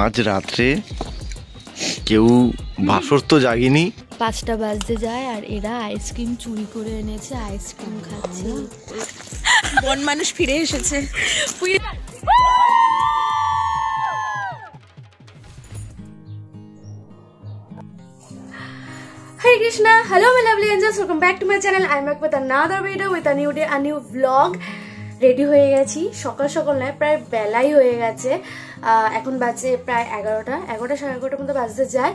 মাঝ রাত্রে কেউ বাসর তো জাগিনি, 5টা বাজতে যায় আর এরা আইসক্রিম চুরি করে এনেছে, আইসক্রিম খাচ্ছে। বন মানুষ ফিরে এসেছে। Hey Krishna, hello my lovely angels, welcome back to my channel. I'm back with another video with a new day, a new vlog. Ready হয়ে গেছি, সকাল সকাল নয়, প্রায় বেলাই হয়ে গেছে। এখন বাজে প্রায় 11টা, 11:30 মতো বাজতে যায়।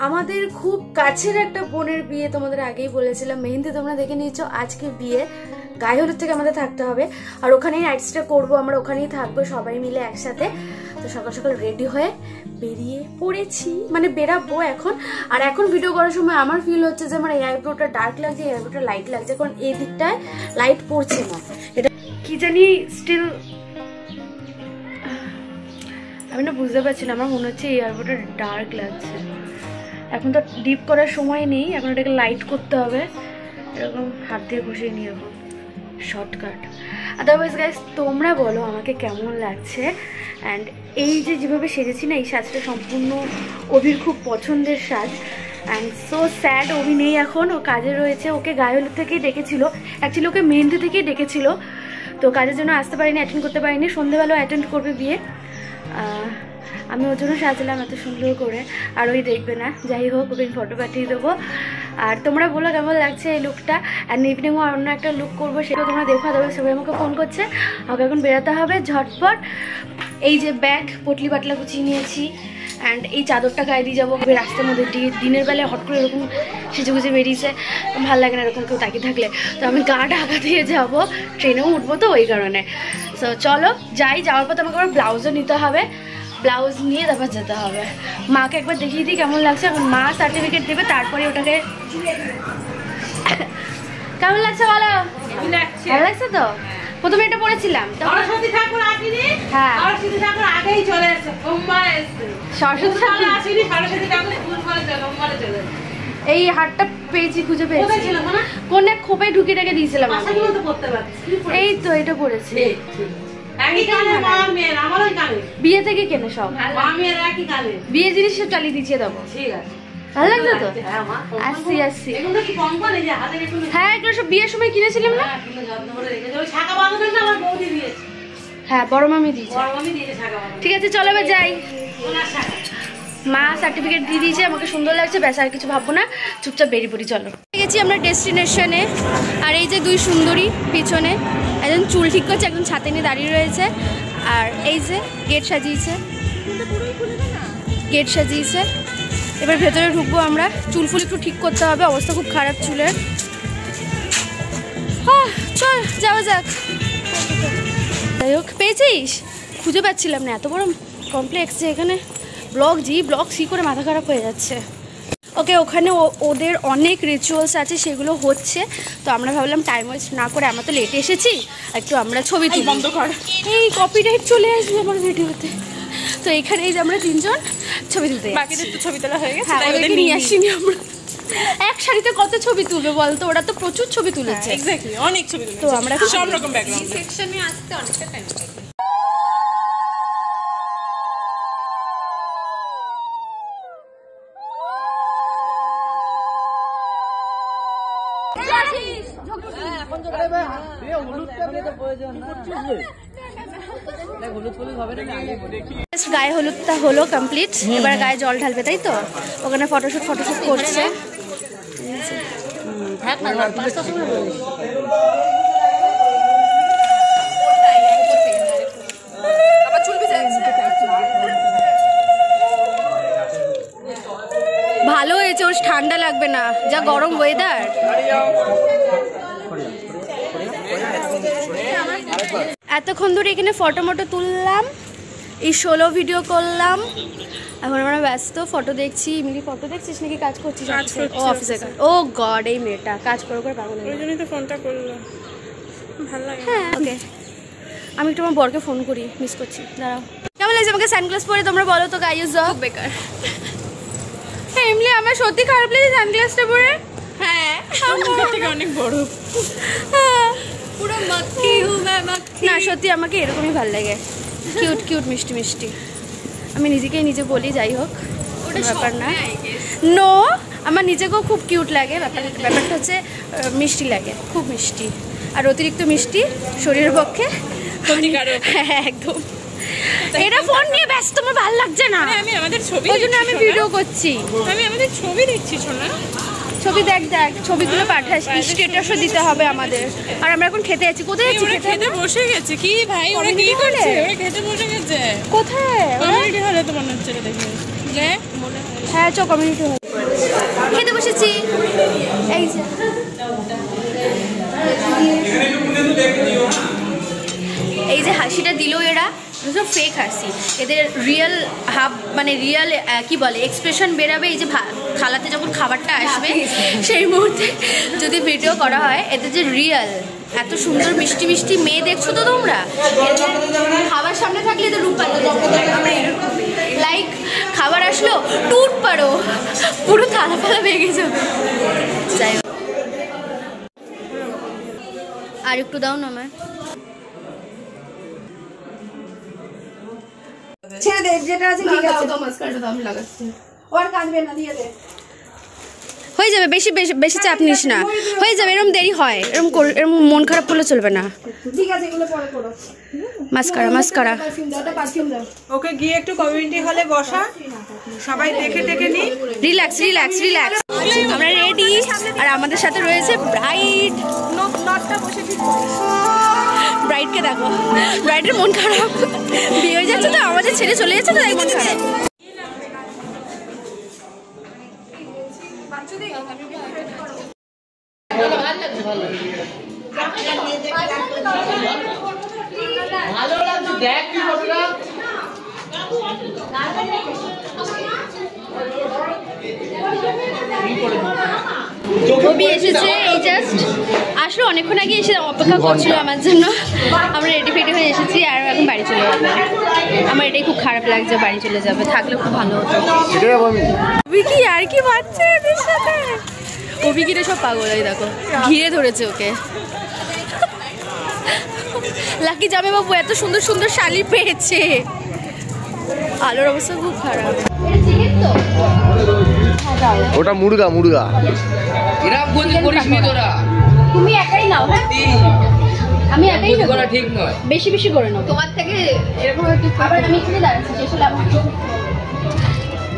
আমাদের খুব কাছের একটা বোনের বিয়ে, তোমাদের আগেই বলেছিলাম। মেহেন্দি তোমরা দেখে নিয়েছো, আজকে বিয়ে। গায়ে হলুদ থেকে আমাদের থাকতে হবে, আর ওখানেই নাইট স্টে করবো, আমরা ওখানেই থাকবো সবাই মিলে একসাথে। তো সকাল সকাল রেডি হয়ে বেরিয়ে পড়েছি, মানে বেরাবো এখন। আর এখন ভিডিও করার সময় আমার ফিল হচ্ছে যে আমার এই আইব্রোটা ডার্ক লাগছে, এই আইব্রোটা লাইট লাগছে, কারণ এই দিকটায় লাইট পড়ছে না। এটা কি জানি স্টিল আমি না বুঝতে পারছি না, আমার মনে হচ্ছে এই আইব্রোটা ডার্ক লাগছে। এখন তো ডিপ করার সময় নেই, এখন এটাকে লাইট করতে হবে। এরকম হাত দিয়ে ঘষিয়ে নিয়ে এখন শর্টকাট। আদারওয়াইজ গাইস তোমরা বলো আমাকে কেমন লাগছে। অ্যান্ড এই যে যেভাবে সেজেছি না, এই সাজটা সম্পূর্ণ অভির খুব পছন্দের সাজ। অ্যান্ড সো স্যাড, অভি নেই এখন, ও কাজে রয়েছে। ওকে গায়ে হলুদ থেকেই ডেকেছিল, অ্যাকচুয়ালি ওকে মেহেন্দি থেকেই ডেকেছিল, তো কাজের জন্য আসতে পারিনি, অ্যাটেন্ড করতে পারিনি। সন্ধ্যেবেলাও অ্যাটেন্ড করবে বিয়ে। আমি ওর জন্য সাজলাম এত সুন্দর করে, আর ওই দেখবে না। যাই হোক, ওকে ফটো পাঠিয়ে দেবো। আর তোমরা বলো কেমন লাগছে এই লুকটা। আর ইভিনিংও অন্য একটা লুক করবো, সেটাও তোমরা দেখা দেবে। সবাই আমাকে ফোন করছে, আমাকে এখন বেরোতে হবে ঝটপট। এই যে ব্যাগ পটলি বাটলা গুছিয়ে নিয়েছি, অ্যান্ড এই চাদরটা গায়ে দিয়ে যাবো রাস্তার মধ্যে। দিনের বেলায় হট করে এরকম সেজে গুজে বেরিয়েছে, ভালো লাগে না এরকম কেউ তাকিয়ে থাকলে। তো আমি গা ঢাকা দিয়ে যাবো, ট্রেনেও উঠবো তো ওই কারণে। সো চলো যাই। যাওয়ার পর আমাকে আবার ব্লাউজও নিতে হবে, ব্লাউজ নিয়ে তারপর যেতে হবে। মাকে একবার দেখিয়ে দিই কেমন লাগছে। এখন মা সার্টিফিকেট দেবে, তারপরে ওটাকে কেমন লাগছে বলো। ভালো লাগছে তো? প্রথমে এটা পড়েছিলাম, সরস্বতী ঠাকুর আসেনি। হ্যাঁ, সরস্বতী ঠাকুর আগেই চলে এসেছে, সোমবারে এসেছে। সরস্বতী ঠাকুর আসেনি, সরস্বতী ঠাকুর সোমবারে চলে। এই হারটা পেয়েছি, খুঁজে পেয়েছি। কোন এক খোপায় ঢুকিয়ে রেখে দিয়েছিলাম। এই তো এটা পড়েছি। বিয়ে থেকে কেনে সব বিয়ে জিনিস সব চালিয়ে দিচ্ছিয়ে দেবো। ভালো লাগছে তো? আসছি আসছি। হ্যাঁ, এগুলো সব বিয়ের সময় কিনেছিলাম না? হ্যাঁ, বড় মামি দিয়েছে। ঠিক আছে চলো এবার যাই। মা সার্টিফিকেট দিয়ে দিয়েছে, আমাকে সুন্দর লাগছে, ব্যাস আর কিছু ভাববো না, চুপচাপ বেরিয়ে পড়ি। চলো গেছি আমরা ডেস্টিনেশনে। আর এই যে দুই সুন্দরী পিছনে, একজন চুল ঠিক করছে, একজন ছাতে নিয়ে দাঁড়িয়ে রয়েছে। আর এই যে গেট সাজিয়েছে, গেট সাজিয়েছে। এবার ভেতরে ঢুকবো আমরা। চুল ফুল একটু ঠিক করতে হবে, অবস্থা খুব খারাপ চুলের। চল যাওয়া যাক। যাই হোক, পেয়েছিস? খুঁজে পাচ্ছিলাম না, এত বড় কমপ্লেক্স যে এখানে ব্লগ সি করে মাথা খারাপ হয়ে যাচ্ছে। ওকে, ওখানে ওদের অনেক রিচুয়ালস আছে, সেগুলো হচ্ছে। তো আমরা ভাবলাম টাইম ওয়েস্ট না করে, আমরা তো লেটে এসেছি, একটু আমরা ছবি তুলি। বন্ধ কর, এই কপিরাইট চলে আসবে আমার ভিডিওতে। তো এখানে এই যে আমরা তিনজন ছবি তুলতে, বাকিদের তো ছবি তোলা হয়ে গেছে, ওদেরকে নিয়ে আসিনি আমরা। এক শাড়িতে কত ছবি তুলবে বলতো? ওরা তো প্রচুর ছবি তুলেছে, এক্স্যাক্টলি অনেক ছবি তুলেছে। তো আমরা সব রকম ব্যাকগ্রাউন্ড সেকশনে আসতে অনেকটা টাইম লাগে। গায়ে হলুদটা হলো কমপ্লিট, এবার গায়ে জল ঢালবে, তাই তো? ওখানে ফটোশুট করছে। ভালো হয়েছে, ওর ঠান্ডা লাগবে না, যা গরম ওয়েদার। এতক্ষণ ধরে এখানে ফটো তুললাম, এই 16 ভিডিও করলাম। এখন আমরা ব্যস্ত, ফটো দেখছি। এমনি ফটো দেখছিস নাকি কাজ করছিস? ও অফিসে কাজ। ও গড, এই মেয়েটা কাজ করে পাগল, ওই জন্যই তো ফোনটা করলাম। ভালো লাগে। হ্যাঁ ওকে, আমি একটু আমার বরকে ফোন করি, মিস করছি। দাঁড়াও। কেমন লাগছে আমাকে সানগ্লাস পরে? তোমরা বলো তো গাইস। বেকার। হ্যাঁ, এমনি আমার সত্যি খারাপ লাগে সানগ্লাসটা পরে। হ্যাঁ, আমার থেকে অনেক বড়। পুরো মাক্কি হুঁ मैं মাক্কি। না সত্যি আমাকে এরকমই ভালো লাগে, কিউট মিষ্টি। আমি নিজেকেই নিজে বলি, যাই হোক কোনো ব্যাপার না। নো, আমার নিজেকেও খুব কিউট লাগে। ব্যাপারটা হচ্ছে মিষ্টি লাগে, খুব মিষ্টি, আর অতিরিক্ত মিষ্টি শরীরের পক্ষে ক্ষতিকারক। হ্যাঁ একদম। এটা ফোন নিয়ে ব্যস্ত, আমার ভালো লাগছে না। আমি আমাদের ছবি, ওই জন্য আমি ভিডিও করছি। আমি আমাদের ছবি দেখছি শোনা। ছবি দেখ, ছবিগুলো পাঠাস, স্ট্যাটাসও দিতে হবে আমাদের। আর আমরা এখন খেতে যাচ্ছি। কোথায় যাচ্ছি? খেতে বসে গেছে কি ভাই? ওরা কি করছে? ওরা খেতে বসে গেছে কোথায়? কমিউনিটি হলে তো মনে হচ্ছে দেখে। হ্যাঁ চ, কমিউনিটি হল খেতে বসেছি। এই যে এই যে হাসিটা দিল এরা, সব ফেক হাসি। এদের রিয়েল হাব মানে রিয়েল কি বলে এক্সপ্রেশন বেরাবে এই যে থালাতে যখন খাবারটা আসবে সেই মুহূর্তে যদি ভিডিও করা হয়। এদের যে রিয়েল এত সুন্দর মিষ্টি মিষ্টি মেয়ে দেখছো তো তোমরা, খাবার সামনে থাকলে এদের রূপ পাল্টে যাবে। লাইক খাবার আসলো, টুট পারো, পুরো থালা ফালা ভেঙে যাবে। যাই হোক, আর একটু দাও না আমায়। ছেড়ে দে, যেটা আছে ঠিক আছে। তো মাস্কারাটা দাম লাগাচ্ছে, ওর কাঁদবে না, দিয়ে দে। হয়ে যাবে, বেশি বেশি বেশি চাপ নিস না, হয়ে যাবে। এরকম দেরি হয়, এরকম মন খারাপ করলে চলবে না। ঠিক আছে, এগুলো পরে করো। মাস্কারা মাস্কারা পারফিউম দাও, পারফিউম দাও। ওকে গিয়ে একটু কমিউনিটি হলে বসা, সবাই দেখে দেখে নি। Relax relax relax. আমরা রেডি, আর আমাদের সাথে রয়েছে ব্রাইড। নটটা বসে ঠিক ব্রাইডকে দেখো, ব্রাইডের মন খারাপ, বিয়ে হয়ে যাচ্ছে তো, আমাদের ছেড়ে চলে যাচ্ছে তো, তাই মন খারাপ। কবি এসেছে, এই জাস্ট আসলে অনেকক্ষণ আগে এসে অপেক্ষা করছিল আমার জন্য। আমরা রেডি ফেডি হয়ে এসেছি, আর এখন বাড়ি চলে যাবে। আমার এটাই খুব খারাপ লাগছে, বাড়ি চলে যাবে, থাকলে খুব ভালো হতো। কবি কি আর কি বাচ্চা এদের সাথে, কবি কিরে সব পাগল, এই দেখো ঘিরে ধরেছে ওকে। লাকি জামে বাবু এত সুন্দর সুন্দর শালি পেয়েছে, আলোর অবস্থা খুব খারাপ। ওটা মুরগা মুরগা। তুমি একাই নাও, হ্যাঁ আমি একাই নেব, ঠিক নয়, বেশি বেশি করে নাও। তোমার থেকে এরকম আবার আমি এখানে দাঁড়াচ্ছি, আসলে আমার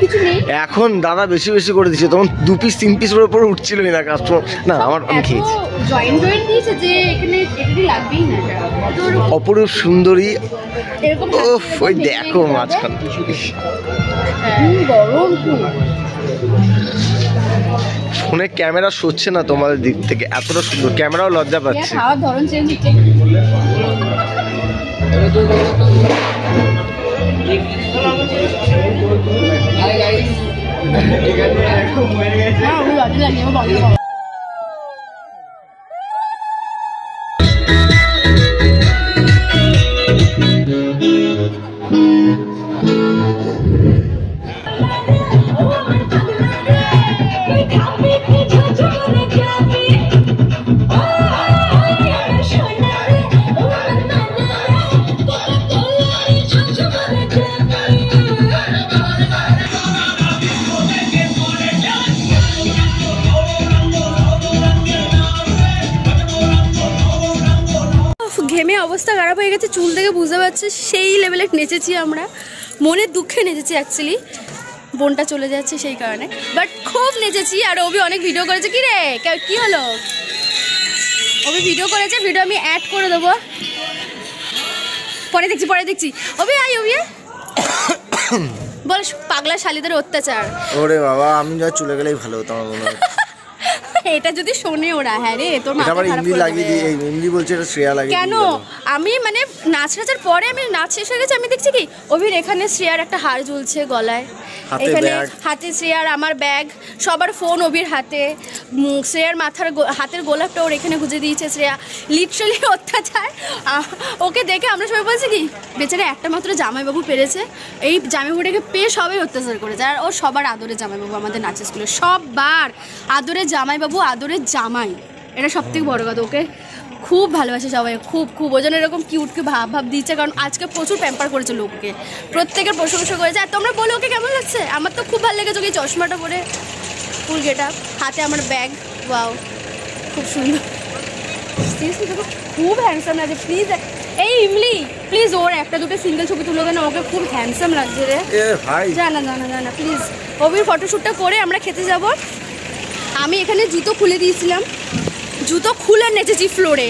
কিছু নেই। এখন দাদা বেশি বেশি করে দিচ্ছে, তখন 2 পিস 3 পিসের উপরে উঠছিলই না কাস্টমার। না আমি খেয়েছি। জয়েন্ট দিয়েছে যে এখানে এটাই লাগবেই না। অপরূপ সুন্দরী, এরকম ওফ ওই দেখো মাঝখান। গরম খুব। ফোনে ক্যামেরা সচ্ছে না তোমাদের দিক থেকে, এতটা সুন্দর ক্যামেরাও লজ্জা পাচ্ছে। খাওয়ার ধরন চেঞ্জ হচ্ছে। ঘেমে অবস্থা খারাপ হয়ে গেছে, চুল থেকে বুঝতে পারছে সেই লেভেলে নেচেছি আমরা, মনের দুঃখে নেচেছি অ্যাকচুয়ালি, বোনটা চলে যাচ্ছে সেই কারণে, বাট খুব নেচেছি। আর অভি অনেক ভিডিও করেছে। কি রে কি হলো? অভি ভিডিও করেছে, ভিডিও আমি অ্যাড করে দেবো, পরে দেখছি। অভি আই, অভি বল, পাগলা শালিদের অত্যাচার। ওরে বাবা, আমি যা চলে গেলেই ভালো হতো আমার মনে হয়। এটা যদি শোনে ওরা, হ্যাঁ রে তোর মাথা খারাপ হিন্দি লাগিয়ে দিই, এই হিন্দি বলছে এটা শ্রেয়া লাগিয়ে কেন? আমি মানে নাচার পরে আমি নাচ শেষ হয়ে গেছে, আমি দেখছি কি অভির এখানে শ্রেয়ার একটা হার ঝুলছে গলায়, এখানে হাতে শ্রেয়ার, আমার ব্যাগ, সবার ফোন অভির হাতে, শ্রেয়ার হাতের গোলাপটা ওর এখানে গুঁজে দিয়েছে শ্রেয়া, লিটারালি অত্যাচার। ওকে দেখে আমরা সবাই বলছি কি বেচারা একটা মাত্র জামাইবাবু পেরেছে, এই জামাইবাবুটাকে পেয়ে সবাই অত্যাচার করেছে। আর ও সবার আদরে জামাইবাবু, আমাদের নাচের স্কুলে সবার আদরে জামাইবাবু, আদরের জামাই, এটা সব থেকে বড় কথা। ওকে খুব ভালোবাসে সবাই, খুব খুব। ওই জন্য এরকম কিউটকে ভাব দিচ্ছে, কারণ আজকে প্রচুর প্যাম্পার করেছে লোককে, প্রত্যেকের প্রশংসা করেছে। আর তোমরা বলো ওকে কেমন লাগছে? আমার তো খুব ভালো লেগেছে ওকে চশমাটা পরে, ফুল গেট আপ, হাতে আমার ব্যাগ, ওয়াও খুব সুন্দর। খুব হ্যান্ডসাম লাগছে। প্লিজ এই ইমলি, প্লিজ ওর একটা দুটো সিঙ্গেল ছবি তুলো কেন, ওকে খুব হ্যান্ডসাম লাগছে রে। জানা প্লিজ। ওবির ফটোশ্যুটটা করে আমরা খেতে যাব। আমি এখানে জুতো খুলে দিয়েছিলাম, জুতো খুলে নেচেছি ফ্লোরে।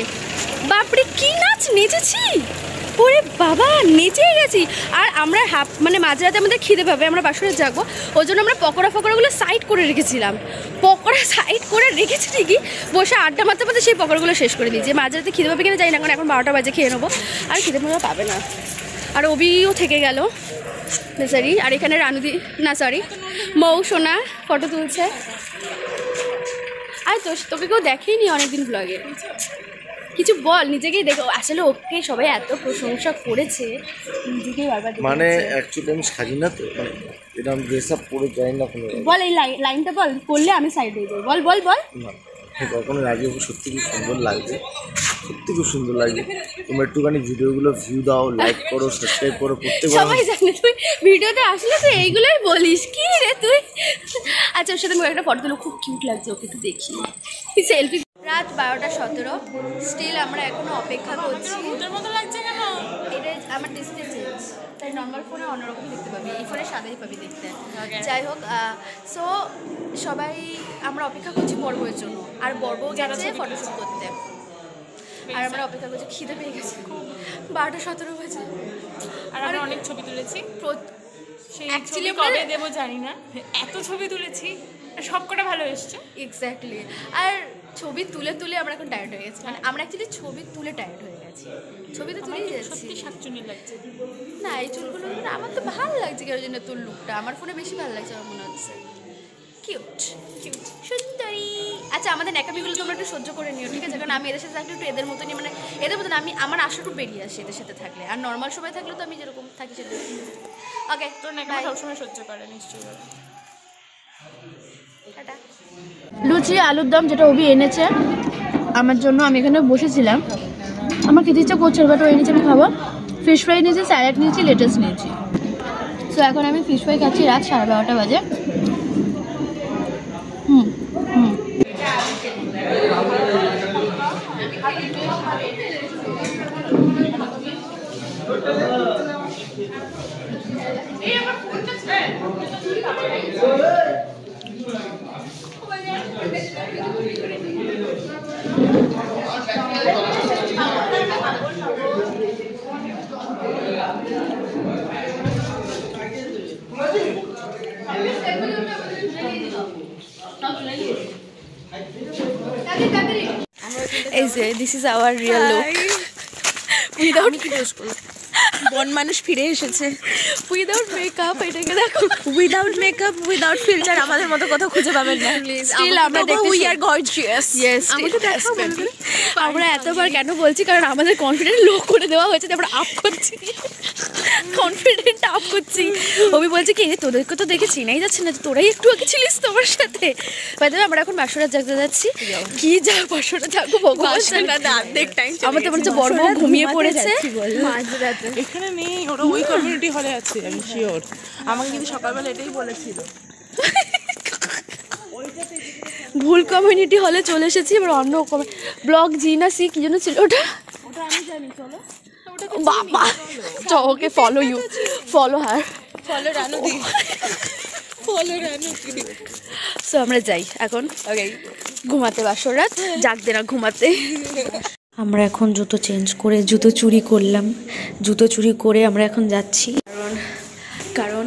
বাপরে কি নাচ নেচেছি, ওরে বাবা নেচেই গেছি। আর আমরা মানে মাঝরাতে আমাদের খিদে পাবে, আমরা বাসরে যাবো, ওই জন্য আমরা পকোড়াগুলো সাইড করে রেখেছিলাম। পকোড়া সাইড করে রেখেছি ঠিকই, বসে আড্ডা মারতে মারতে সেই পকোড়াগুলো শেষ করে দিয়েছি। মাঝরাতে খিদে পাবে কিনা যাই না, কারণ এখন 12টা বাজে, খেয়ে নেবো আর খিদে পাবে না। আর অবিও থেকে গেল বেচারি। আর এখানে রানুদি না সরি মৌ সোনা ফটো তুলছে। আর তোকে কেউ দেখেইনি অনেকদিন ব্লগে, কিছু বল, নিজেকেই দেখো। আসলে ওকে সবাই এত প্রশংসা করেছে, নিজেকেই বারবার মানে অ্যাকচুয়ালি আমি সাজি না তো, মানে এটা আমি ড্রেস আপ পরে যাই না কোনো। বল এই লাইনটা বল, করলে আমি সাইড হয়ে যাই। বল বল বল। কখনো লাগে, সত্যি খুব সুন্দর লাগছে, সত্যি খুব সুন্দর লাগছে। তোমরা একটুখানি ভিডিওগুলো ভিউ দাও, লাইক করো, সাবস্ক্রাইব করো, প্রত্যেকবার সবাই জানে তুই ভিডিওতে আসলে তুই এইগুলোই বলিস, কি রে তুই। আচ্ছা ওর সাথে একটা ফটো তুলো, খুব কিউট লাগছে, ওকে একটু দেখি সেলফি। রাত 12:17, স্টিল আমরা এখনো অপেক্ষা করছি। মতো লাগছে কেন? এটা আমার ডিসপ্লে চেঞ্জ, তাই নর্মাল ফোনে অন্যরকম দেখতে পাবি, এই ফোনে সাদাই পাবি দেখতে। যাই হোক, সো সবাই আমরা অপেক্ষা করছি বর্বয়ের জন্য, আর বর্ব গেছে ফটোশ্যুট করতে, আর আমরা অপেক্ষা করছি। খিদে পেয়ে গেছে, 12:17 বাজে। আর আমরা অনেক ছবি তুলেছি, অ্যাকচুয়ালি কবে দেবো জানি না, এত ছবি তুলেছি, সবকটা ভালো এসছে। এক্স্যাক্টলি। আর ছবি তুলে তুলে আমরা এখন টায়ার্ড হয়ে গেছি, মানে আমরা অ্যাকচুয়ালি ছবি তুলে টায়ার্ড হয়ে গেছি, ছবি তো তুলেই যাচ্ছি। সত্যি শাকচুনি লাগছে না এই চুলগুলো আমার তো ভালো লাগছে, কেন জন্য তোর লুকটা আমার ফোনে বেশি ভালো লাগছে আমার মনে হচ্ছে। কিউট কিউট সুন্দরী। আচ্ছা আমাদের ন্যাকামিগুলো তোমরা একটু সহ্য করে নিও, ঠিক আছে? কারণ আমি এদের সাথে থাকলে একটু এদের মতনই, মানে এদের মতন আমি আমার আশাটুকু বেরিয়ে আসি এদের সাথে থাকলে, আর নর্মাল সময় থাকলে তো আমি যেরকম থাকি সেটা। ওকে তোর ন্যাকামি সবসময় সহ্য করে নিশ্চয়ই। লুচি আলুর দম যেটা অভি এনেছে আমার জন্য, আমি এখানে বসেছিলাম, আমার খেতে ইচ্ছা করছে, বাট ও এনেছে আমি খাবো। ফিশ ফ্রাই নিয়েছি, স্যালাড নিয়েছি, লেটাস নিয়েছি। সো এখন আমি ফিশ ফ্রাই খাচ্ছি, রাত 12:30 বাজে। এই যে this is our real look, without কি দোষ করব, বন মানুষ ফিরে এসেছে উইদাউট মেকআপ। এটাকে দেখো, উইদাউট মেকআপ উইদাউট ফিল্টার আমাদের মতো কোথাও খুঁজে পাবেন না। স্টিল আমরা দেখতে উই আর গর্জিয়াস। ইয়েস, আমরা এতবার কেন বলছি, কারণ আমাদের কনফিডেন্ট লো করে দেওয়া হয়েছে, আমরা আপ করছি, কনফিডেন্ট আপ করছি। ওবি বলছে কি তোদেরকে তো দেখে চিনাই যাচ্ছে না, তোরাই একটু আগে ছিলিস তোমার সাথে। বাইরে আমরা এখন বাসরাত জাগতে যাচ্ছি, কি যা বাসরা থাকবো ভগবান, আমার তো মনে হচ্ছে বড় বউ ঘুমিয়ে পড়েছে মাঝরাতে। এখানে নেই, ওরা ওই কমিউনিটি হলে আছে, আমি শিওর। আমাকে কিন্তু সকালবেলা এটাই বলেছিল। ভুল কমিউনিটি হলে চলে এসেছি, এবার অন্য ব্লগ জি না সি কি জন্য ছিল ওটা, আমি জানি, চলো বাবা okay follow you, follow her, follow রানুদি, ফলো রানুদি। সো আমরা যাই এখন ঘুমাতে, বাসরাত জাগতে না ঘুমাতে। আমরা এখন জুতো চেঞ্জ করে জুতো চুরি করলাম, জুতো চুরি করে আমরা এখন যাচ্ছি, কারণ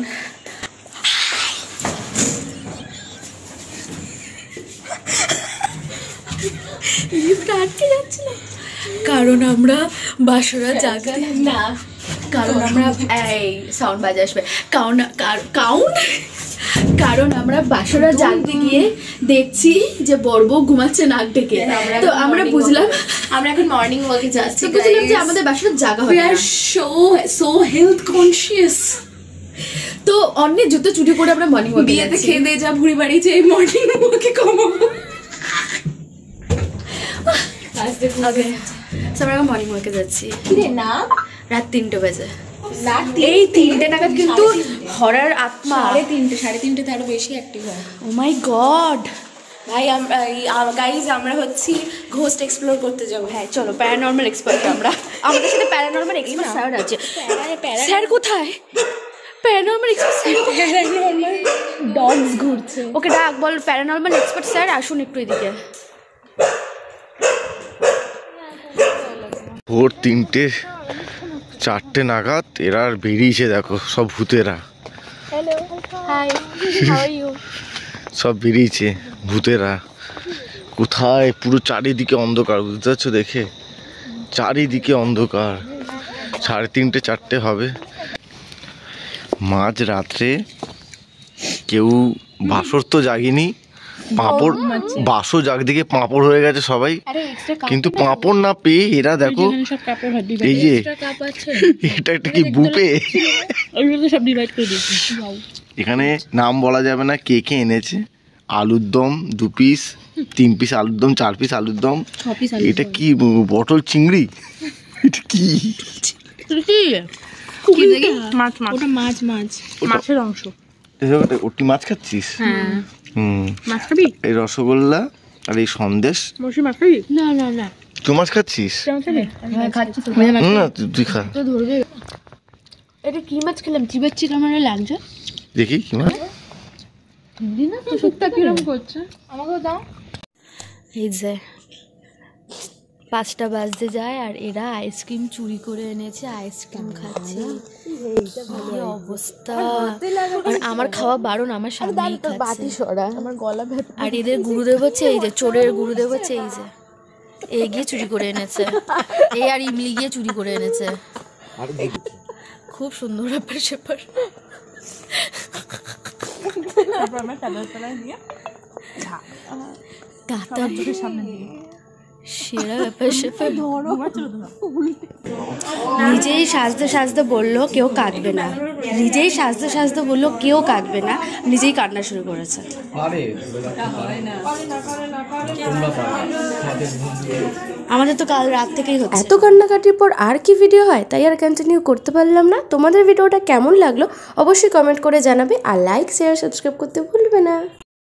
লিফটটা আটকে যাচ্ছিল, কারণ আমরা বাসরাত জাগতে না, কারণ আমরা এই সাউন্ড বাজে আসবে, কারণ আমরা বাসরাত জাগতে গিয়ে দেখছি যে বড় বউ ঘুমাচ্ছে নাক ডেকে, তো আমরা বুঝলাম আমরা এখন মর্নিং ওয়াকে যাচ্ছি, বুঝলাম যে আমাদের বাসরাত জাগা হবে না, সো হেলথ কনসিয়াস। তো অন্যের জুতো চুরি করে আমরা মর্নিং ওয়াকে বিয়েতে খেয়ে দিয়ে যা ভুড়ি বাড়িয়েছে, এই মর্নিং ওয়াকে কমাবো। ওকে আমরা এখন মর্নিং ওয়াকে যাচ্ছি না রাত 3টে বাজে এই 3টে নাগাদ কিন্তু হরার আত্মা 3:30 আরো বেশি অ্যাক্টিভ হয়। ও মাই গড ভাই আমরা গাইজ আমরা হচ্ছি ঘোস্ট এক্সপ্লোর করতে যাবো। হ্যাঁ চলো প্যারানর্মাল এক্সপার্ট আমরা আমাদের সাথে প্যারানর্মাল এক্সপার্ট স্যার আছে স্যার কোথায় প্যারানর্মাল এক্সপার্ট প্যারানর্মাল ডগস ঘুরছে। ওকে ডাক বল প্যারানর্মাল এক্সপার্ট স্যার আসুন একটু এদিকে ভোর 3টে 4টে নাগাদ এরা আর বেরিয়েছে দেখো সব ভূতেরা হাই হাউ আর ইউ সব বেরিয়েছে ভূতেরা কোথায় পুরো চারিদিকে অন্ধকার বুঝতে পারছো দেখে চারিদিকে অন্ধকার 3:30 4টে হবে মাঝ রাত্রে কেউ বাসর তো জাগিনি পাঁপড় বাসও জাগদিকে পাঁপড় হয়ে গেছে সবাই কিন্তু পাঁপড় না পেয়ে এরা দেখো এই যে এটা একটা কি বুপে সব ডিভাইড করে দিয়েছি। এখানে নাম বলা যাবে না কে কে এনেছে আলুর দম 2 পিস 3 পিস আলুর দম 4 পিস আলুর দম এটা কি বটল চিংড়ি এটা কি মাছ মাছ ওটা মাছ মাছ মাছের অংশ। ওটি মাছ খাচ্ছিস মাছ খাবি? এই রসগোল্লা আর এই সন্দেশ মৌসি মাছ খাবি? না না না তুই মাছ খাচ্ছিস না তুই খা এটা কি মাছ খেলাম জিভের চিকা মানে লাগছে দেখি কি মাছ কিরম করছে আমাকেও দাও। এই যে 5টা বাজতে যায় আর এরা আইসক্রিম চুরি করে এনেছে আইসক্রিম খাচ্ছে কি অবস্থা আর আমার খাওয়া বারণ আমার সামনেই খাচ্ছে আমার গলা ব্যথা। আর এদের গুরুদেব হচ্ছে এই যে চোরের গুরুদেব হচ্ছে এই যে এ গিয়ে চুরি করে এনেছে এই আর ইমলি গিয়ে চুরি করে এনেছে খুব সুন্দর ব্যাপার স্যাপার তারপর আমরা ফেলায় দিয়ে কাতার সামনে দিয়ে সেরা ব্যাপার স্যাপার নিজেই সাজতে সাজতে বললো কেউ কাঁদবে না নিজেই সাজতে সাজতে বললো কেউ কাঁদবে না নিজেই কান্না শুরু করেছে আমাদের তো কাল রাত থেকেই হচ্ছে এত কান্নাকাটির পর আর কি ভিডিও হয় তাই আর কন্টিনিউ করতে পারলাম না। তোমাদের ভিডিওটা কেমন লাগলো অবশ্যই কমেন্ট করে জানাবে আর লাইক শেয়ার সাবস্ক্রাইব করতে ভুলবে না।